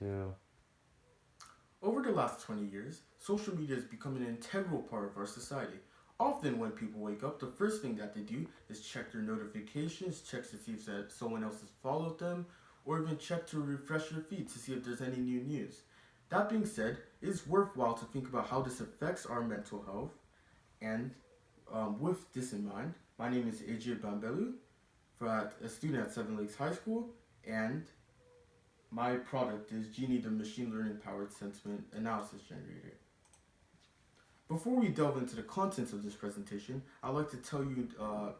2. Over the last 20 years, social media has become an integral part of our society. Often, when people wake up, the first thing that they do is check their notifications, check to see if someone else has followed them, or even check to refresh their feed to see if there's any new news. That being said, it is worthwhile to think about how this affects our mental health. And with this in mind, my name is Bamgbelu, a student at Seven Lakes High School, and my product is Genie, the machine learning powered sentiment analysis generator. Before we delve into the contents of this presentation, I'd like to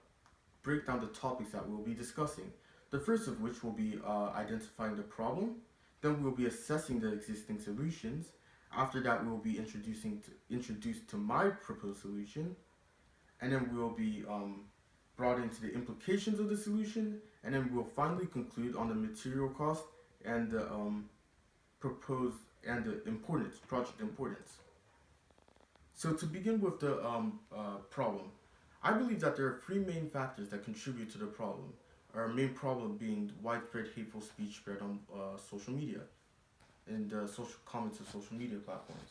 break down the topics that we'll be discussing. The first of which will be identifying the problem, then we'll be assessing the existing solutions. After that, we'll be introduced to my proposed solution, and then we'll be brought into the implications of the solution, and then we'll finally conclude on the material cost and the proposed and the importance, project importance. So to begin with the problem, I believe that there are three main factors that contribute to the problem. Our main problem being widespread hateful speech spread on social media and social comments of social media platforms.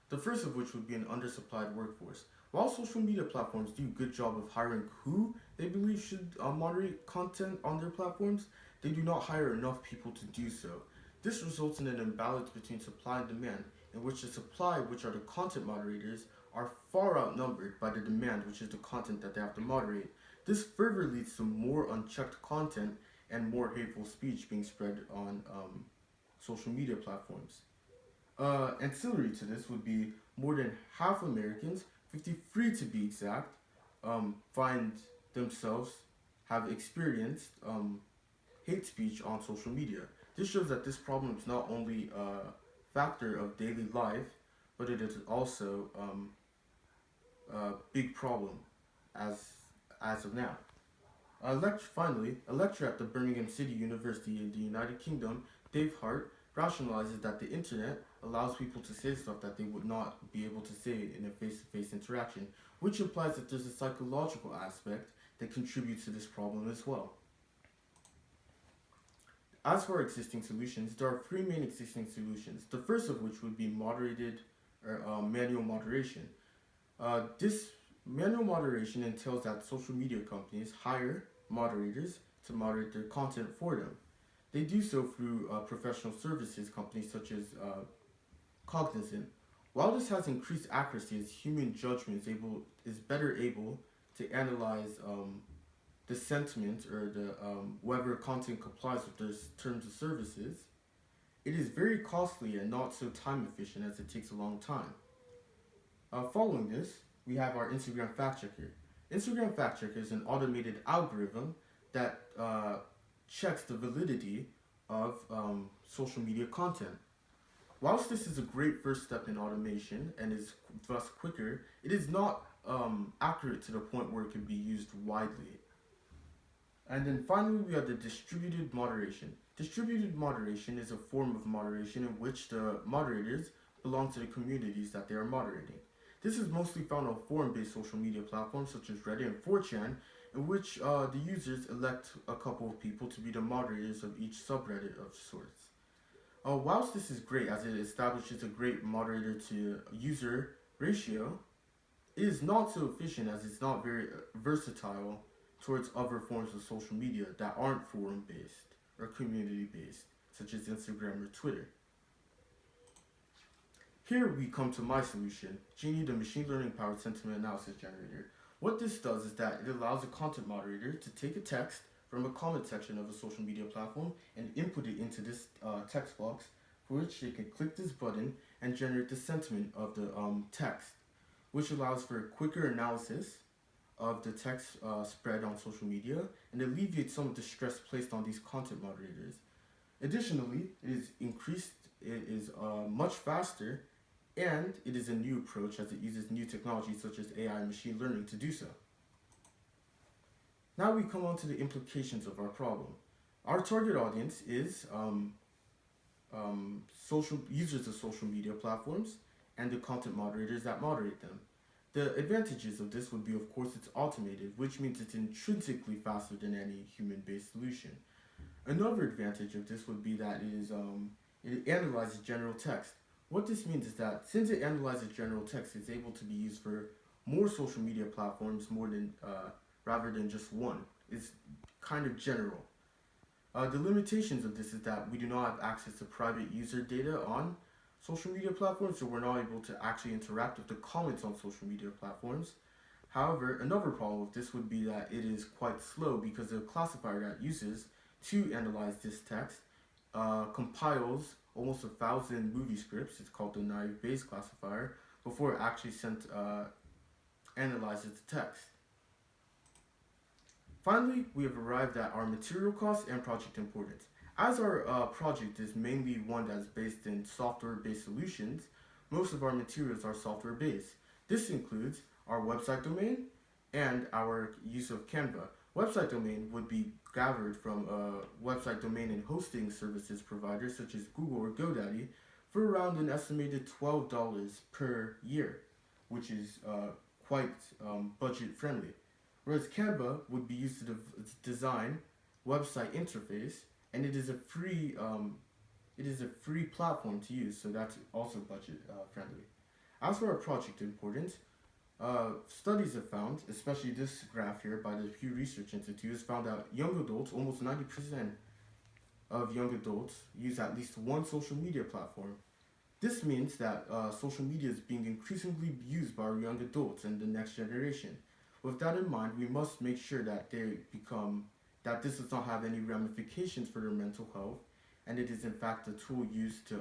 The first of which would be an undersupplied workforce. While social media platforms do a good job of hiring who they believe should moderate content on their platforms, they do not hire enough people to do so. This results in an imbalance between supply and demand, in which the supply, which are the content moderators, are far outnumbered by the demand, which is the content that they have to moderate. This further leads to more unchecked content and more hateful speech being spread on social media platforms. Ancillary to this would be more than half Americans, 53 to be exact, find themselves have experienced hate speech on social media. This shows that this problem is not only a factor of daily life, but it is also a big problem as of now. Finally, a lecturer at the Birmingham City University in the United Kingdom, Dave Hart, rationalizes that the internet allows people to say stuff that they would not be able to say in a face-to-face interaction, which implies that there's a psychological aspect that contributes to this problem as well. As for existing solutions, there are three main existing solutions. The first of which would be moderated or manual moderation. This manual moderation entails that social media companies hire moderators to moderate their content for them. They do so through professional services companies such as Cognizant. While this has increased accuracy as human judgment is better able to analyze the sentiment or the whether content complies with their terms of services, it is very costly and not so time efficient as it takes a long time. Following this, we have our Instagram fact checker. Instagram fact checker is an automated algorithm that checks the validity of social media content. Whilst this is a great first step in automation and is thus quicker, it is not accurate to the point where it can be used widely. And then finally, we have the distributed moderation. Distributed moderation is a form of moderation in which the moderators belong to the communities that they are moderating. This is mostly found on forum-based social media platforms such as Reddit and 4chan, in which the users elect a couple of people to be the moderators of each subreddit of sorts. Whilst this is great as it establishes a great moderator to user ratio, it is not so efficient as it's not very versatile towards other forms of social media that aren't forum-based or community-based, such as Instagram or Twitter. Here we come to my solution, Genie, the machine learning powered sentiment analysis generator. What this does is that it allows a content moderator to take a text from a comment section of a social media platform and input it into this text box, for which they can click this button and generate the sentiment of the text, which allows for a quicker analysis of the text spread on social media and alleviates some of the stress placed on these content moderators. Additionally, it is much faster, and it is a new approach as it uses new technologies such as AI and machine learning to do so. Now we come on to the implications of our problem. Our target audience is users of social media platforms and the content moderators that moderate them. The advantages of this would be, of course, it's automated, which means it's intrinsically faster than any human-based solution. Another advantage of this would be that it is It analyzes general text. What this means is that since it analyzes general text, it's able to be used for more social media platforms more than rather than just one. It's kind of general. The limitations of this is that we do not have access to private user data on social media platforms, so we're not able to actually interact with the comments on social media platforms. However, another problem with this would be that it is quite slow because the classifier that uses to analyze this text compiles almost 1,000 movie scripts. It's called the naive Bayes classifier before it actually analyzes the text. Finally, we have arrived at our material costs and project importance. As our project is mainly one that is based in software-based solutions, most of our materials are software-based. This includes our website domain and our use of Canva. Website domain would be gathered from a website domain and hosting services providers such as Google or GoDaddy for around an estimated $12 per year, which is quite budget friendly. Whereas Canva would be used to design website interface, and it is a free platform to use, so that's also budget friendly. As for our project importance, studies have found, especially this graph here by the Pew Research Institute, has found that young adults, almost 90% of young adults, use at least one social media platform. This means that social media is being increasingly used by our young adults and the next generation. With that in mind, we must make sure that that this does not have any ramifications for their mental health, and it is in fact a tool used to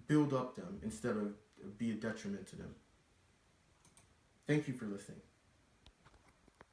build up them instead of be a detriment to them. Thank you for listening.